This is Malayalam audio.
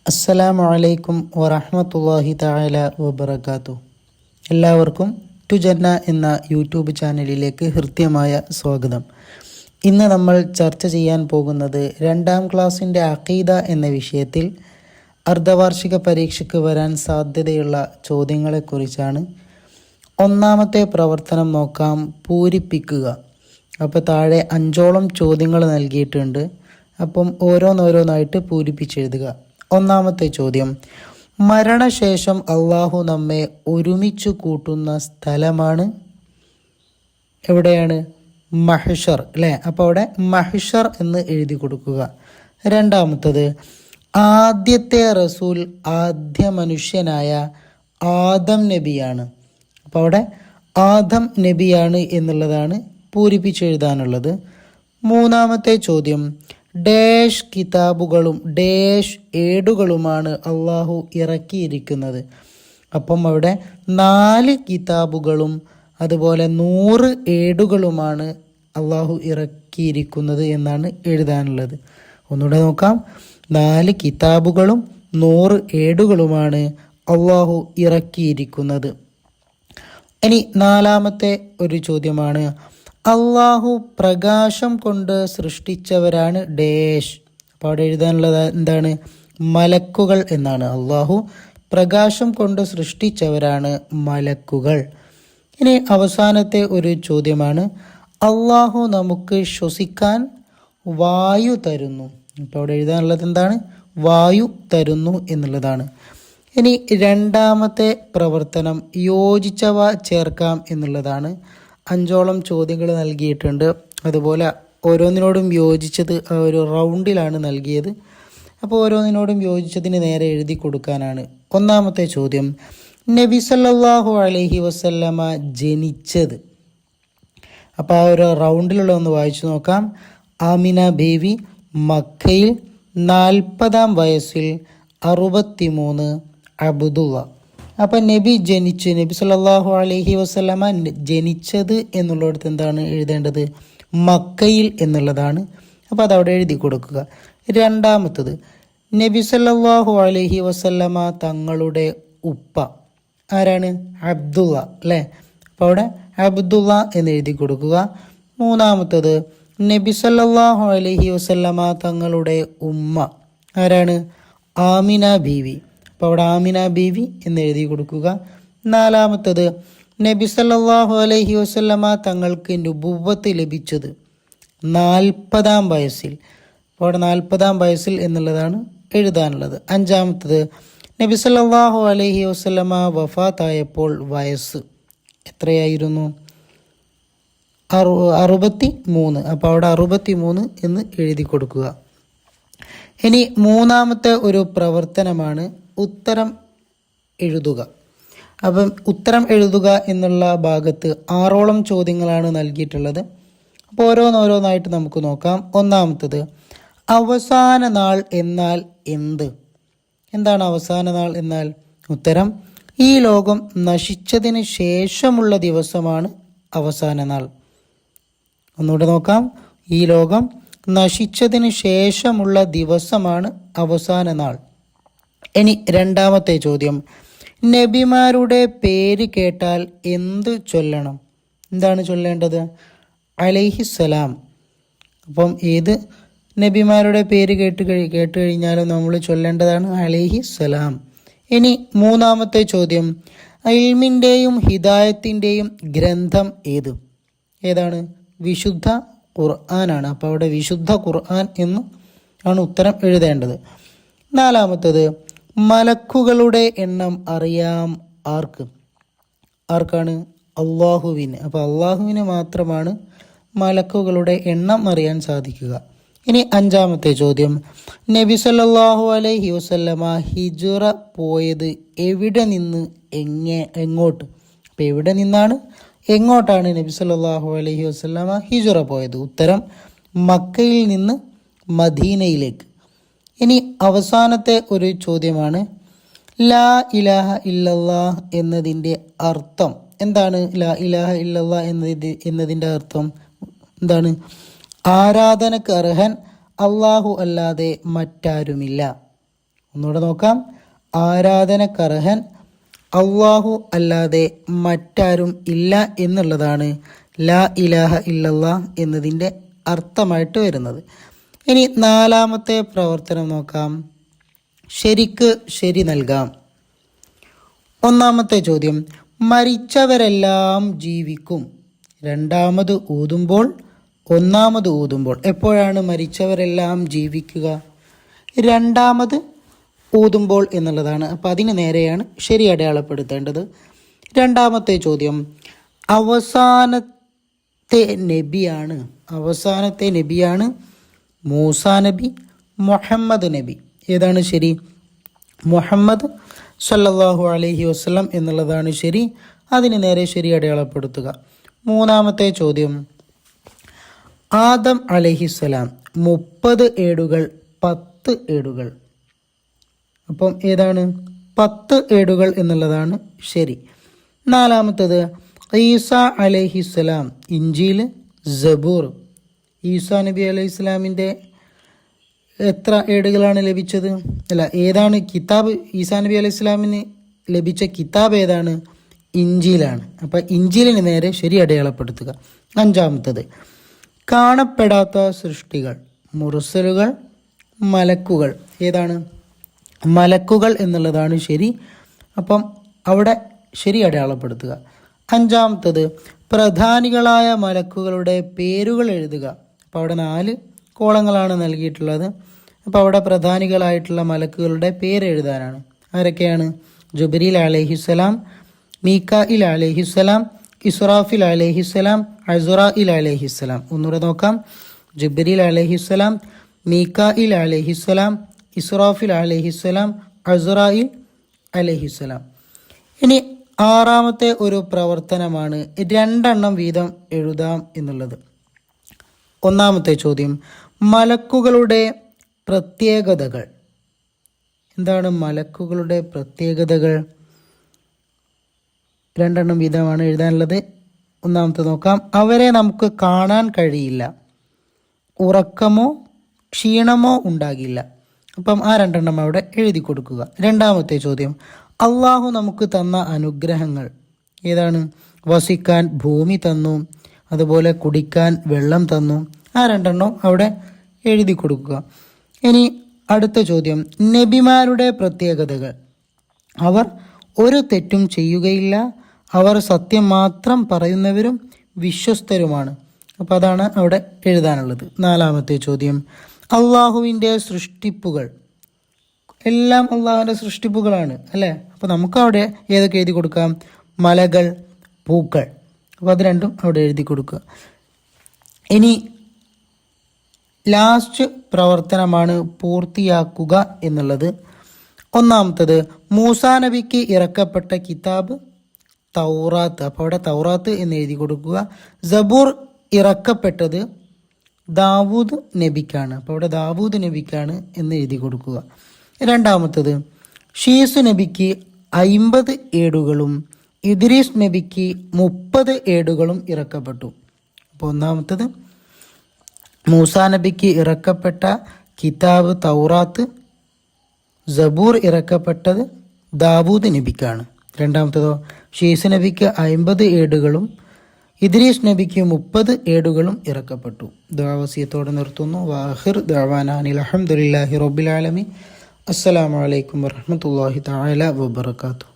അസ്സലാമു അലൈക്കും വറഹ്മത്തുള്ളാഹി തആല വബറകാതുഹു. എല്ലാവർക്കും ടു ജന്ന എന്ന യൂട്യൂബ് ചാനലിലേക്ക് ഹൃദ്യമായ സ്വാഗതം. ഇന്ന് നമ്മൾ ചർച്ച ചെയ്യാൻ പോകുന്നത് 2ാം ക്ലാസ്സിൻ്റെ അഖീദ എന്ന വിഷയത്തിൽ അർദ്ധവാർഷിക പരീക്ഷയ്ക്ക് വരാൻ സാധ്യതയുള്ള ചോദ്യങ്ങളെക്കുറിച്ചാണ്. ഒന്നാമത്തെ പ്രവർത്തനം നോക്കാം, പൂരിപ്പിക്കുക. അപ്പോൾ താഴെ 5ഓളം ചോദ്യങ്ങൾ നൽകിയിട്ടുണ്ട്. അപ്പം ഓരോന്നോരോന്നായിട്ട് പൂരിപ്പിച്ചെഴുതുക. ഒന്നാമത്തെ ചോദ്യം: മരണശേഷം അള്ളാഹു നമ്മെ ഒരുമിച്ച് കൂട്ടുന്ന സ്ഥലമാണ് എവിടെയാണ്? മഹ്ശർ, അല്ലേ? അപ്പോൾ അവിടെ മഹ്ശർ എന്ന് എഴുതി കൊടുക്കുക. രണ്ടാമത്തത്: ആദ്യത്തെ റസൂൽ ആദ്യ മനുഷ്യനായ ആദം നബിയാണ്. അപ്പോൾ അവിടെ ആദം നബിയാണ് എന്നുള്ളതാണ് പൂരിപ്പിച്ചെഴുതാനുള്ളത്. മൂന്നാമത്തെ ചോദ്യം: ഡാഷ് കിതാബുകളും ഡാഷ് ഏടുകളുമാണ് അള്ളാഹു ഇറക്കിയിരിക്കുന്നത്. അപ്പം അവിടെ 4 കിതാബുകളും അതുപോലെ 100 ഏടുകളുമാണ് അള്ളാഹു ഇറക്കിയിരിക്കുന്നത് എന്നാണ് എഴുതാനുള്ളത്. ഒന്നുകൂടെ നോക്കാം. 4 കിതാബുകളും 100 ഏടുകളുമാണ് അള്ളാഹു ഇറക്കിയിരിക്കുന്നത്. ഇനി നാലാമത്തെ ഒരു ചോദ്യമാണ്: അള്ളാഹു പ്രകാശം കൊണ്ട് സൃഷ്ടിച്ചവരാണ് ഡാഷ്. അപ്പോൾ അവിടെ എഴുതാനുള്ളത് എന്താണ്? മലക്കുകൾ എന്നാണ്. അള്ളാഹു പ്രകാശം കൊണ്ട് സൃഷ്ടിച്ചവരാണ് മലക്കുകൾ. ഇനി അവസാനത്തെ ഒരു ചോദ്യമാണ്: അള്ളാഹു നമുക്ക് ശ്വസിക്കാൻ വായു തരുന്നു. അപ്പോൾ അവിടെ എഴുതാനുള്ളത് എന്താണ്? വായു തരുന്നു എന്നുള്ളതാണ്. ഇനി രണ്ടാമത്തെ പ്രവർത്തനം യോജിച്ചവ ചേർക്കാം എന്നുള്ളതാണ്. 5ഓളം ചോദ്യങ്ങൾ നൽകിയിട്ടുണ്ട്. അതുപോലെ ഓരോന്നിനോടും യോജിച്ചത് ആ ഒരു റൗണ്ടിലാണ് നൽകിയത്. അപ്പോൾ ഓരോന്നിനോടും യോജിച്ചതിന് നേരെ എഴുതി കൊടുക്കാനാണ്. ഒന്നാമത്തെ ചോദ്യം: നബി സല്ലല്ലാഹു അലൈഹി വസല്ലമ ജനിച്ചത്. അപ്പോൾ ആ ഒരു റൗണ്ടിലുള്ള ഒന്ന് വായിച്ചു നോക്കാം. ആമിന ബീവി മക്കയിൽ 40-ാം വയസ്സിൽ 63 അബ്ദുള്ള. അപ്പം നബി സല്ലല്ലാഹു അലൈഹി വസല്ലമ ജനിച്ചത് എന്നുള്ളിടത്ത് എന്താണ് എഴുതേണ്ടത്? മക്കയിൽ എന്നുള്ളതാണ്. അപ്പോൾ അതവിടെ എഴുതി കൊടുക്കുക. രണ്ടാമത്തത്: നബി സല്ലല്ലാഹു അലൈഹി വസല്ലമ തങ്ങളുടെ ഉപ്പ ആരാണ്? അബ്ദുള്ള, അല്ലേ? അപ്പോൾ അവിടെ അബ്ദുള്ള എന്ന് എഴുതി കൊടുക്കുക. മൂന്നാമത്തത്: നബി സല്ലല്ലാഹു അലൈഹി വസല്ലമ തങ്ങളുടെ ഉമ്മ ആരാണ്? ആമിന ബീവി. അപ്പോൾ അവിടെ ആമിന ബീവി എന്ന് എഴുതി കൊടുക്കുക. നാലാമത്തത്: നബി സല്ലല്ലാഹു അലൈഹി വസല്ലമ തങ്ങൾക്ക് നുബുവ്വത്ത് ലഭിച്ചത് 40-ാം വയസ്സിൽ. അപ്പോൾ അവിടെ 40-ാം വയസ്സിൽ എന്നുള്ളതാണ് എഴുതാനുള്ളത്. അഞ്ചാമത്തത്: നബി സല്ലല്ലാഹു അലൈഹി വസല്ലമ വഫാത്തായപ്പോൾ വയസ്സ് എത്രയായിരുന്നു? 63. അപ്പോൾ അവിടെ 63 എന്ന് എഴുതി കൊടുക്കുക. ഇനി മൂന്നാമത്തെ ഒരു പ്രവർത്തനമാണ് ഉത്തരം എഴുതുക. അപ്പം ഉത്തരം എഴുതുക എന്നുള്ള ഭാഗത്ത് 6ഓളം ചോദ്യങ്ങളാണ് നൽകിയിട്ടുള്ളത്. അപ്പോൾ ഓരോന്നോരോന്നായിട്ട് നമുക്ക് നോക്കാം. ഒന്നാമത്തത്: അവസാന നാൾ എന്നാൽ എന്ത്? എന്താണ് അവസാന നാൾ എന്നാൽ? ഉത്തരം: ഈ ലോകം നശിച്ചതിന് ശേഷമുള്ള ദിവസമാണ് അവസാന നാൾ. ഒന്നുകൂടെ നോക്കാം. ഈ ലോകം നശിച്ചതിന് ശേഷമുള്ള ദിവസമാണ് അവസാന നാൾ. ഇനി രണ്ടാമത്തെ ചോദ്യം: നബിമാരുടെ പേര് കേട്ടാൽ എന്ത് ചൊല്ലണം? എന്താണ് ചൊല്ലേണ്ടത്? അലൈഹിസ്സലാം. അപ്പം ഏത് നബിമാരുടെ പേര് കേട്ട് കഴിഞ്ഞാലും നമ്മൾ ചൊല്ലേണ്ടതാണ് അലൈഹിസ്സലാം. ഇനി മൂന്നാമത്തെ ചോദ്യം: ഇൽമിൻ്റെയും ഹിദായത്തിൻ്റെയും ഗ്രന്ഥം ഏതാണ്? വിശുദ്ധ ഖുർആനാണ്. അപ്പോൾ അവിടെ വിശുദ്ധ ഖുർആൻ എന്ന് ആണ് ഉത്തരം എഴുതേണ്ടത്. നാലാമത്തത്: മലക്കുകളുടെ എണ്ണം അറിയാം ആർക്കാണ്? അള്ളാഹുവിന്. അപ്പോൾ അള്ളാഹുവിന് മാത്രമാണ് മലക്കുകളുടെ എണ്ണം അറിയാൻ സാധിക്കുക. ഇനി അഞ്ചാമത്തെ ചോദ്യം: നബി സല്ലല്ലാഹു അലൈഹി വസല്ലമ ഹിജ്റ പോയത് എവിടെ നിന്ന് എങ്ങോട്ട്? അപ്പോൾ എവിടെ നിന്നാണ് എങ്ങോട്ടാണ് നബി സല്ലല്ലാഹു അലൈഹി വസല്ലമ ഹിജ്റ പോയത്? ഉത്തരം: മക്കയിൽ നിന്ന് മദീനയിലേക്ക്. ഇനി അവസാനത്തെ ഒരു ചോദ്യമാണ് ലാ ഇലാഹ ഇല്ലല്ലാഹ് എന്നതിൻ്റെ അർത്ഥം എന്താണ്? ലാ ഇലാഹ ഇല്ലല്ലാഹ് എന്നതിൻ്റെ അർത്ഥം എന്താണ്? ആരാധനക്ക് അർഹൻ അള്ളാഹു അല്ലാതെ മറ്റാരുമില്ല. ഒന്നുകൂടെ നോക്കാം. ആരാധനക്കർഹൻ അള്ളാഹു അല്ലാതെ മറ്റാരും ഇല്ല എന്നുള്ളതാണ് ലാ ഇലാഹ ഇല്ലല്ലാ എന്നതിൻ്റെ അർത്ഥമായിട്ട് വരുന്നത്. ഇനി നാലാമത്തെ പ്രവർത്തനം നോക്കാം. ശരിക്ക് ശരി നൽകാം. ഒന്നാമത്തെ ചോദ്യം, മരിച്ചവരെല്ലാം ജീവിക്കും. രണ്ടാമത് ഊതുമ്പോൾ, ഒന്നാമത് ഊതുമ്പോൾ. എപ്പോഴാണ് മരിച്ചവരെല്ലാം ജീവിക്കുക? രണ്ടാമത് ഊതുമ്പോൾ എന്നുള്ളതാണ്. അപ്പം അതിന് നേരെയാണ് ശരി അടയാളപ്പെടുത്തേണ്ടത്. രണ്ടാമത്തെ ചോദ്യം, അവസാനത്തെ നബിയാണ് മൂസാ നബി, മുഹമ്മദ് നബി. ഏതാണ് ശരി? മുഹമ്മദ് സല്ലല്ലാഹു അലൈഹി വസല്ലം എന്നുള്ളതാണ് ശരി. അതിന് നേരെ ശരി അടയാളപ്പെടുത്തുക. മൂന്നാമത്തെ ചോദ്യം, ആദം അലൈഹിസ്സലാം 30 ഏടുകൾ 10 ഏടുകൾ. അപ്പം ഏതാണ്? 10 ഏടുകൾ എന്നുള്ളതാണ് ശരി. നാലാമത്തത്, ഈസാ അലൈഹിസ്സലാം ഇഞ്ചീൽ, സബൂർ. ഈസാ നബി അലൈഹി സ്വലാമിൻ്റെ എത്ര ഏടുകളാണ് ലഭിച്ചത്? ഏതാണ് കിതാബ്? ഈസാ നബി അലൈഹി സ്വലാമിന് ലഭിച്ച കിതാബ് ഏതാണ്? ഇഞ്ചീലാണ്. അപ്പം ഇഞ്ചീലിന് നേരെ ശരി അടയാളപ്പെടുത്തുക. അഞ്ചാമത്തത്, കാണപ്പെടാത്ത സൃഷ്ടികൾ, മുർസലുകൾ, മലക്കുകൾ. ഏതാണ്? മലക്കുകൾ എന്നുള്ളതാണ് ശരി. അപ്പം അവിടെ ശരി അടയാളപ്പെടുത്തുക. അഞ്ചാമത്തത്, പ്രധാനികളായ മലക്കുകളുടെ പേരുകൾ എഴുതുക. അപ്പോൾ അവിടെ 4 കോളങ്ങളാണ് നൽകിയിട്ടുള്ളത്. അപ്പോൾ അവിടെ പ്രധാനികളായിട്ടുള്ള മലക്കുകളുടെ പേര് എഴുതാനാണ്. ആരൊക്കെയാണ്? ജുബ്രീൽ അലൈഹിസ്സലാം, മീകായിൽ അലൈഹിസ്സലാം, ഇസ്രാഫിൽ അലൈഹിസ്സലാം, അസ്റായിൽ അലൈഹിസ്സലാം. ഒന്നുകൂടെ നോക്കാം. ജുബ്രീൽ അലൈഹിസ്സലാം, മീകായിൽ അലൈഹിസ്സലാം, ഇസ്രാഫിൽ അലൈഹിസ്സലാം, അസ്റായിൽ അലൈഹിസ്സലാം. ഇനി ആറാമത്തെ ഒരു പ്രവർത്തനമാണ് 2 വീതം എഴുതാം എന്നുള്ളത്. ഒന്നാമത്തെ ചോദ്യം, മലക്കുകളുടെ പ്രത്യേകതകൾ. എന്താണ് മലക്കുകളുടെ പ്രത്യേകതകൾ? 2 വീതമാണ് എഴുതാനുള്ളത്. ഒന്നാമത്തെ നോക്കാം. അവരെ നമുക്ക് കാണാൻ കഴിയില്ല, ഉറക്കമോ ക്ഷീണമോ ഉണ്ടാകില്ല. അപ്പം ആ 2 അവിടെ എഴുതി കൊടുക്കുക. രണ്ടാമത്തെ ചോദ്യം, അള്ളാഹു നമുക്ക് തന്ന അനുഗ്രഹങ്ങൾ. ഏതാണ്? വസിക്കാൻ ഭൂമി തന്നു, അതുപോലെ കുടിക്കാൻ വെള്ളം തന്നു. ആ 2 അവിടെ എഴുതി കൊടുക്കുക. ഇനി അടുത്ത ചോദ്യം, നബിമാരുടെ പ്രത്യേകതകൾ. അവർ ഒരു തെറ്റും ചെയ്യുകയില്ല, അവർ സത്യം മാത്രം പറയുന്നവരും വിശ്വസ്തരുമാണ്. അപ്പോൾ അതാണ് അവിടെ എഴുതാനുള്ളത്. നാലാമത്തെ ചോദ്യം, അള്ളാഹുവിൻ്റെ സൃഷ്ടിപ്പുകൾ. എല്ലാം അള്ളാഹുവിൻ്റെ സൃഷ്ടിപ്പുകളാണ് അല്ലേ? അപ്പോൾ നമുക്ക് അവിടെ ഏതൊക്കെ എഴുതി കൊടുക്കാം? മലകൾ, പൂക്കൾ. അപ്പോൾ അത് 2 അവിടെ എഴുതി കൊടുക്കുക. ഇനി ലാസ്റ്റ് പ്രവർത്തനമാണ് പൂർത്തിയാക്കുക എന്നുള്ളത്. ഒന്നാമത്തത്, മൂസാ നബിക്ക് ഇറക്കപ്പെട്ട കിതാബ് തൗറാത്ത്. അപ്പോൾ അവിടെ തൗറാത്ത് എന്ന് എഴുതി കൊടുക്കുക. സബൂർ ഇറക്കപ്പെട്ടത് ദാവൂദ് നബിക്കാണ്. അപ്പോൾ അവിടെ ദാവൂദ് നബിക്കാണ് എന്ന് എഴുതി കൊടുക്കുക. രണ്ടാമത്തത്, ഷീസ് നബിക്ക് 50 ഏടുകളും ഇദ്രീസ് നബിക്ക് 30 ഏടുകളും ഇറക്കപ്പെട്ടു. അപ്പോൾ ഒന്നാമത്തത്, മൂസാ നബിക്ക് ഇറക്കപ്പെട്ട കിതാബ് തൗറാത്ത്, സബൂർ ഇറക്കപ്പെട്ടത് ദാവൂദ് നബിക്കാണ്. രണ്ടാമത്തതോ, ഷീസ് നബിക്ക് 50 ഏടുകളും ഇദ്രീസ് നബിക്ക് 30 ഏടുകളും ഇറക്കപ്പെട്ടു. ദുആവസിയത്തോടെ നിർത്തുന്നു. വാഹിർ ദഅവാനാ അനിൽ ഹംദുലില്ലാഹി റബ്ബിൽ ആലമീൻ. അസ്സലാമു അലൈക്കും വറഹ്മത്തുള്ളാഹി തആല വബറകാതുഹു.